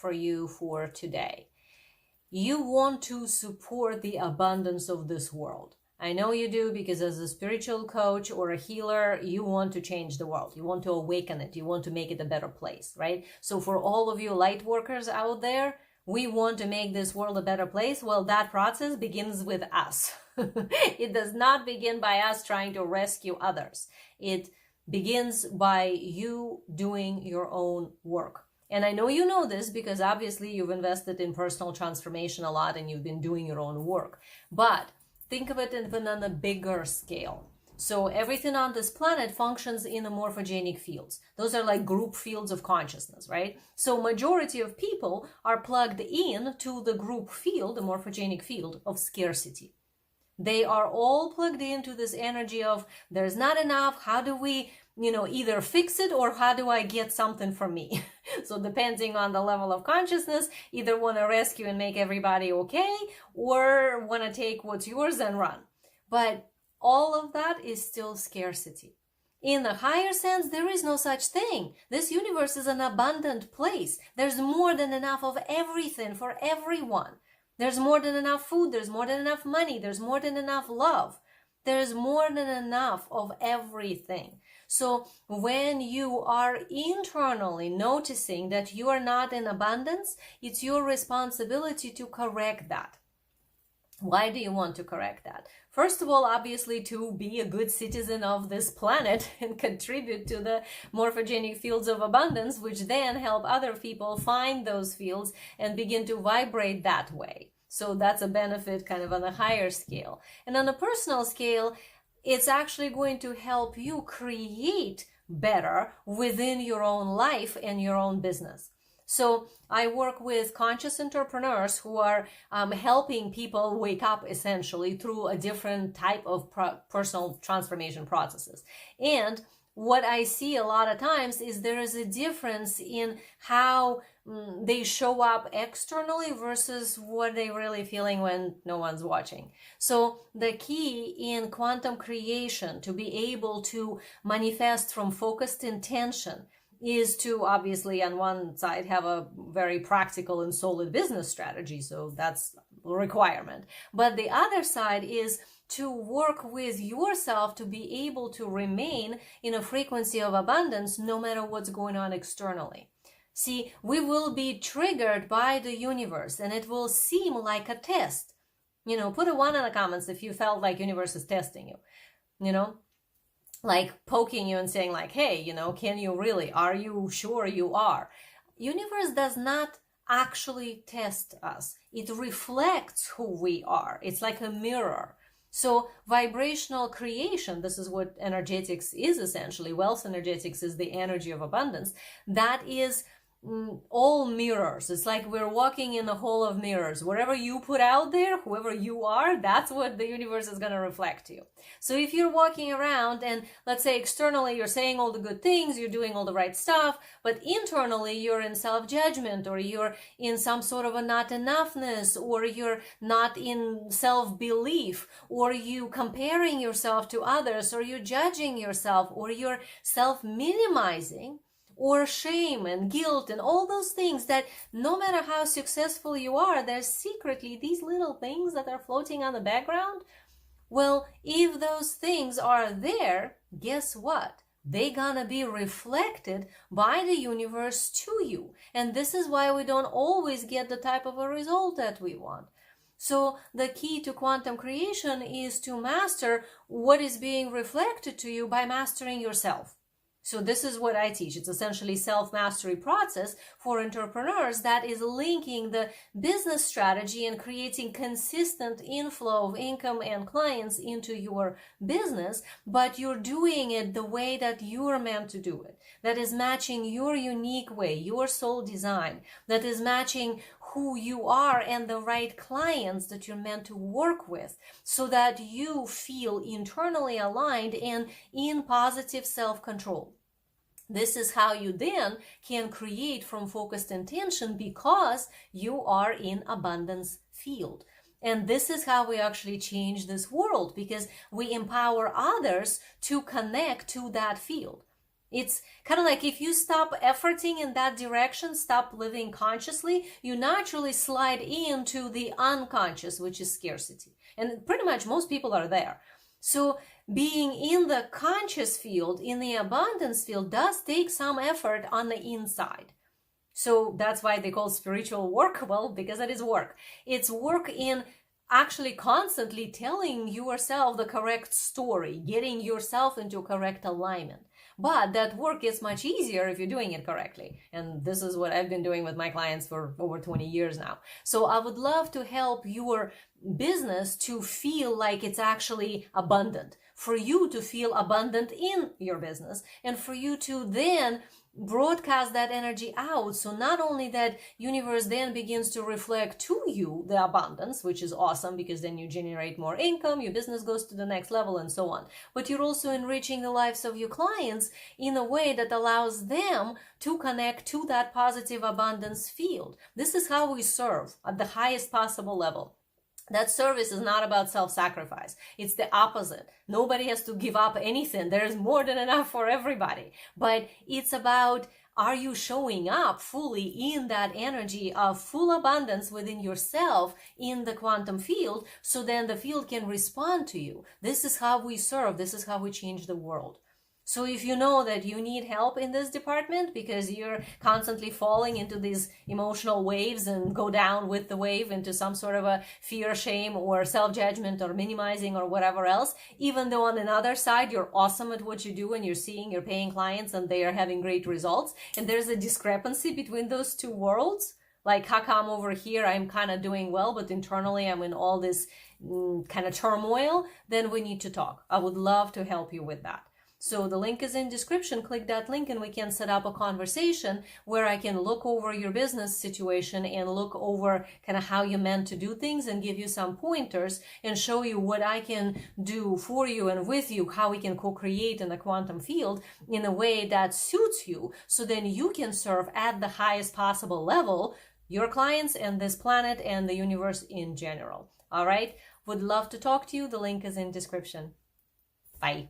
for you for today. You want to support the abundance of this world. I know you do, because as a spiritual coach or a healer, you want to change the world. You want to awaken it. You want to make it a better place, right? So for all of you light workers out there, we want to make this world a better place. Well, that process begins with us. It does not begin by us trying to rescue others. It begins by you doing your own work. And I know you know this because obviously you've invested in personal transformation a lot and you've been doing your own work. But think of it even on a bigger scale. So everything on this planet functions in the morphogenic fields. Those are like group fields of consciousness, right? So majority of people are plugged in to the group field, the morphogenic field of scarcity. They are all plugged into this energy of there's not enough. How do we, either fix it, or how do I get something for me? So depending on the level of consciousness, either want to rescue and make everybody okay, or want to take what's yours and run. But all of that is still scarcity. In the higher sense, there is no such thing. This universe is an abundant place. There's more than enough of everything for everyone. There's more than enough food. There's more than enough money. There's more than enough love. There's more than enough of everything. So when you are internally noticing that you are not in abundance, it's your responsibility to correct that. Why do you want to correct that? First of all, obviously, to be a good citizen of this planet and contribute to the morphogenic fields of abundance, which then help other people find those fields and begin to vibrate that way. So that's a benefit kind of on a higher scale. And on a personal scale, it's actually going to help you create better within your own life and your own business. So I work with conscious entrepreneurs who are helping people wake up essentially through a different type of personal transformation processes. And what I see a lot of times is there is a difference in how they show up externally versus what they're really feeling when no one's watching. So the key in quantum creation to be able to manifest from focused intention is to obviously on one side have a very practical and solid business strategy. So that's a requirement. But the other side is to work with yourself to be able to remain in a frequency of abundance no matter what's going on externally. See, we will be triggered by the universe and it will seem like a test. Put a 1 in the comments if you felt like universe is testing you, like poking you and saying like, hey, can you really, are you sure you are? Universe does not actually test us. It reflects who we are. It's like a mirror. So vibrational creation, this is what energetics is essentially. Wealth energetics is the energy of abundance. That is all mirrors. It's like we're walking in a hall of mirrors. Wherever you put out there, whoever you are, that's what the universe is going to reflect to you. So if you're walking around and let's say externally you're saying all the good things, you're doing all the right stuff, but internally you're in self-judgment, or you're in some sort of a not enoughness, or you're not in self-belief, or you comparing yourself to others, or you're judging yourself, or you're self-minimizing, or shame and guilt and all those things that no matter how successful you are, there's secretly these little things that are floating on the background. Well, if those things are there, guess what? They're gonna be reflected by the universe to you. And this is why we don't always get the type of a result that we want. So the key to quantum creation is to master what is being reflected to you by mastering yourself. So this is what I teach. It's essentially self-mastery process for entrepreneurs that is linking the business strategy and creating consistent inflow of income and clients into your business, but you're doing it the way that you're meant to do it. That is matching your unique way, your soul design, that is matching who you are and the right clients that you're meant to work with, so that you feel internally aligned and in positive self-control. This is how you then can create from focused intention, because you are in abundance field. And this is how we actually change this world, because we empower others to connect to that field. It's kind of like if you stop efforting in that direction, stop living consciously, you naturally slide into the unconscious, which is scarcity. And pretty much most people are there. So being in the conscious field, in the abundance field, does take some effort on the inside. So that's why they call spiritual work, well, because it is work. It's work in actually constantly telling yourself the correct story, getting yourself into correct alignment. But that work is much easier if you're doing it correctly. And this is what I've been doing with my clients for over 20 years now. So I would love to help your business to feel like it's actually abundant, for you to feel abundant in your business, and for you to then broadcast that energy out. So not only that universe then begins to reflect to you the abundance, which is awesome because then you generate more income, your business goes to the next level and so on, but you're also enriching the lives of your clients in a way that allows them to connect to that positive abundance field. This is how we serve at the highest possible level. That service is not about self-sacrifice. It's the opposite. Nobody has to give up anything. There's more than enough for everybody. But it's about, are you showing up fully in that energy of full abundance within yourself in the quantum field, so then the field can respond to you. This is how we serve. This is how we change the world. So if you know that you need help in this department because you're constantly falling into these emotional waves and go down with the wave into some sort of a fear, shame, or self-judgment or minimizing or whatever else, even though on another side you're awesome at what you do and you're paying clients and they are having great results, and there's a discrepancy between those two worlds, like how come over here I'm kind of doing well, but internally I'm in all this kind of turmoil, then we need to talk. I would love to help you with that. So the link is in description. Click that link and we can set up a conversation where I can look over your business situation and look over kind of how you're meant to do things and give you some pointers and show you what I can do for you and with you, how we can co-create in the quantum field in a way that suits you, so then you can serve at the highest possible level your clients and this planet and the universe in general. All right. Would love to talk to you. The link is in description. Bye.